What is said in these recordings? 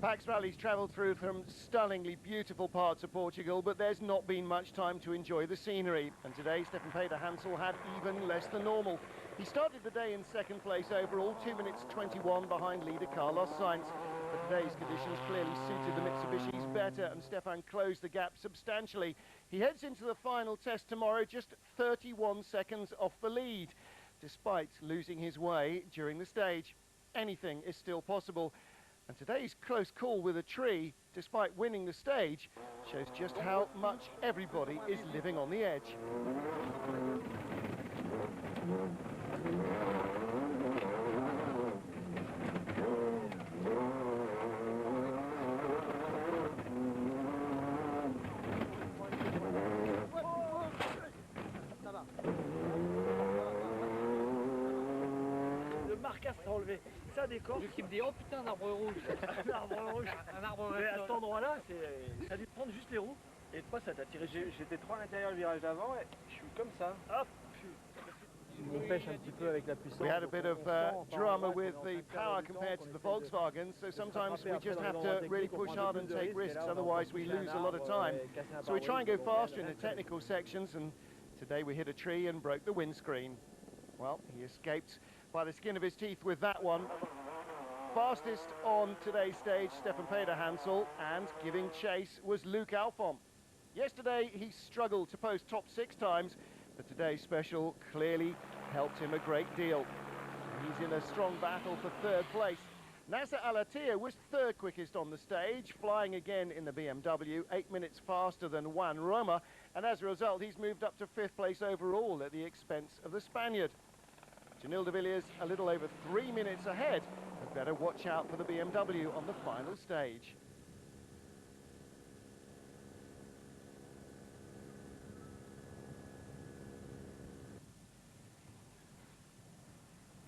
Pax Rally's travelled through some stunningly beautiful parts of Portugal, but there's not been much time to enjoy the scenery. And today, Stefan Peter Hansel had even less than normal. He started the day in second place overall, 2 minutes 21 behind leader Carlos Sainz. But today's conditions clearly suited the Mitsubishis better, and Stefan closed the gap substantially. He heads into the final test tomorrow, just 31 seconds off the lead. Despite losing his way during the stage, anything is still possible. And today's close call with a tree, despite winning the stage, shows just how much everybody is living on the edge. Le marquage sera enlevé. Ça décore. Qui me dit oh putain un arbre rouge. Un arbre rouge. Un arbre Mais à cet endroit-là, ça a dû prendre juste les roues. Et toi, ça t'a tiré. J'étais trop à l'intérieur le virage d'avant et je suis comme ça. Hop. On pêche un petit peu avec la puissance. We had a bit of drama with the power compared to the Volkswagen, so sometimes we just have to really push hard and take risks, otherwise we lose a lot of time. So we try and go faster in the technical sections, and today we hit a tree and broke the windscreen. Well, he escaped by the skin of his teeth with that one. Fastest on today's stage, Stefan Peter Hansel, and giving chase was Luke Alphon. Yesterday he struggled to post top 6 times, but today's special clearly helped him a great deal. He's in a strong battle for 3rd place. Nasser Al-Attiyah was 3rd quickest on the stage, flying again in the BMW, 8 minutes faster than Juan Roma, and as a result he's moved up to 5th place overall at the expense of the Spaniard. Janil de Villiers a little over 3 minutes ahead, but better watch out for the BMW on the final stage.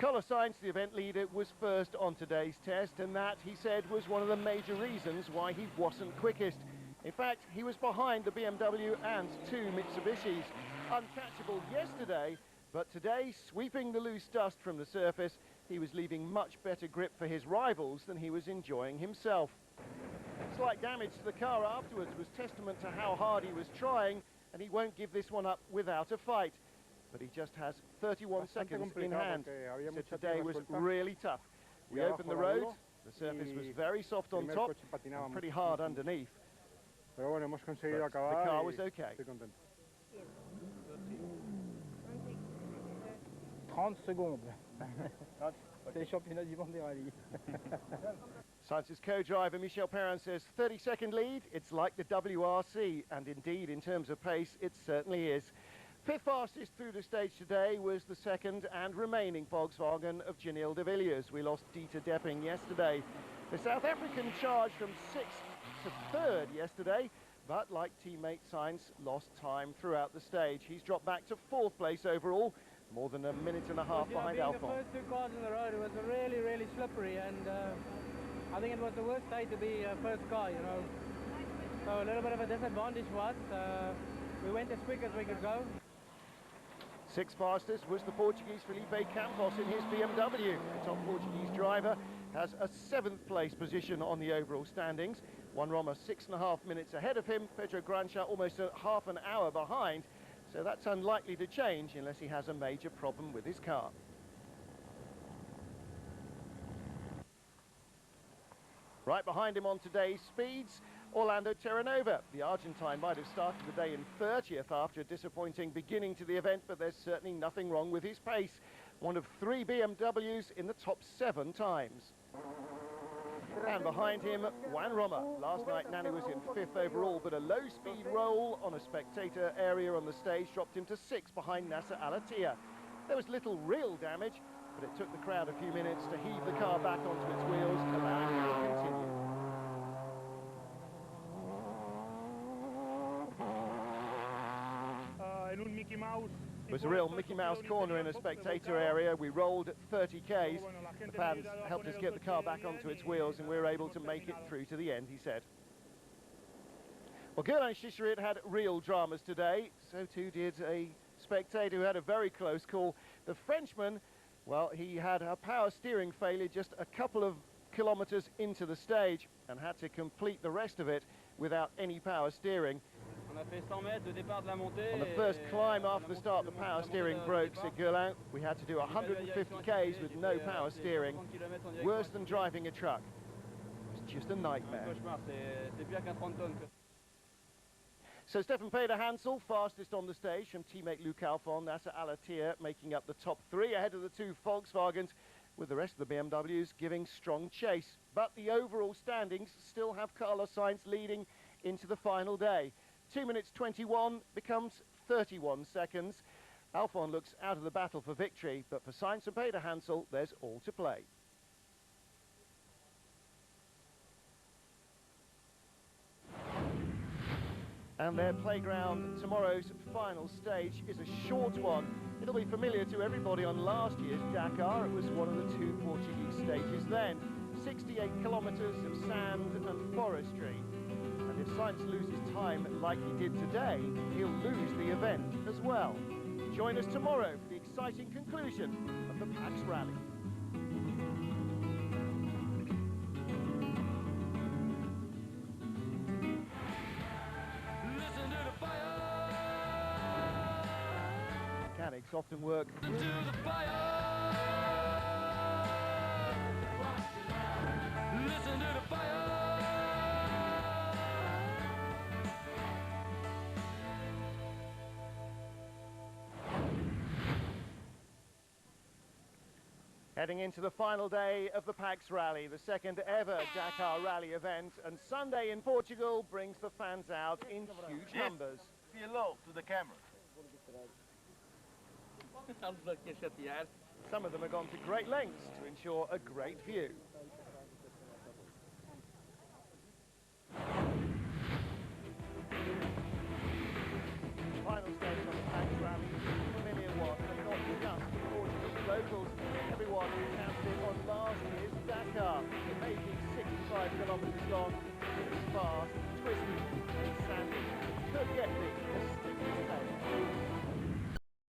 Carlos Sainz, the event leader, was first on today's test, and that, he said, was one of the major reasons why he wasn't quickest. In fact, he was behind the BMW and 2 Mitsubishis. Uncatchable yesterday, but today, sweeping the loose dust from the surface, he was leaving much better grip for his rivals than he was enjoying himself. Slight damage to the car afterwards was testament to how hard he was trying, and he won't give this one up without a fight. But he just has 31 seconds in hand, so today was really tough. We opened the road, the surface was very soft on top, and pretty hard underneath. But the car was okay. 30 secondes. C'est les championnats du monde des rallyes. Sainz's co-driver Michel Perrin says 30-second lead, it's like the WRC, and indeed in terms of pace it certainly is. 5th fastest through the stage today was the 2nd and remaining Volkswagen of Janil de Villiers. We lost Dieter Depping yesterday. The South African charged from 6th to 3rd yesterday, but like teammate Sainz, lost time throughout the stage. He's dropped back to 4th place overall, more than a minute and a half behind Alphon. The first 2 cars on the road, it was really, really slippery, and I think it was the worst day to be first car, you know. So a little bit of a disadvantage for us. We went as quick as we could go. 6th fastest was the Portuguese Felipe Campos in his BMW. The top Portuguese driver has a 7th place position on the overall standings. Juan Roma 6.5 minutes ahead of him. Pedro Grancha almost a half an hour behind. So that's unlikely to change unless he has a major problem with his car. Right behind him on today's speeds, Orlando Terranova. The Argentine might have started the day in 30th after a disappointing beginning to the event, but there's certainly nothing wrong with his pace. One of 3 BMWs in the top 7 times. And behind him, Juan Roma. Last night, Nani was in 5th overall, but a low-speed roll on a spectator area on the stage dropped him to 6th behind Nasser Al-Attiyah. There was little real damage, but it took the crowd a few minutes to heave the car back onto its wheels, allowing it to continue. It was a real Mickey Mouse corner in a spectator area. We rolled at 30 Ks. The fans helped us get the car back onto its wheels, and we were able to make it through to the end, he said. Well, Geraint Chicherit had real dramas today. So too did a spectator who had a very close call. The Frenchman, well, he had a power steering failure just a couple of kilometers into the stage and had to complete the rest of it without any power steering. On the first climb after the start, the power steering broke, said Guerlain. We had to do 150 Ks with no power steering. Worse than driving a truck. It's just a nightmare. So Stefan Peder-Hansel, fastest on the stage from teammate Luc Alphon, Nasser Al-Attiyah making up the top three ahead of the two Volkswagens, with the rest of the BMWs giving strong chase. But the overall standings still have Carlos Sainz leading into the final day. 2 minutes 21 becomes 31 seconds. Alphon looks out of the battle for victory, but for Sainz and Peder-Hansel, there's all to play. And their playground, tomorrow's final stage, is a short one. It'll be familiar to everybody on last year's Dakar. It was one of the two Portuguese stages then. 68 kilometres of sand and forestry. And if Sainz loses time like he did today, he'll lose the event as well. Join us tomorrow for the exciting conclusion of the Pax Rally. Mechanics often work into the fire. Listen to the fire. Heading into the final day of the Pax Rally, the second ever Dakar Rally event, and Sunday in Portugal brings the fans out in huge numbers. Say hello to the camera. Some of them have gone to great lengths to ensure a great view. Final stage on the Pax Rally is a familiar one, and not just for Portuguese locals. Everyone who counted it on last year's Dakar. It may be 65 kilometres long, it's fast, twisty and sandy. Could get me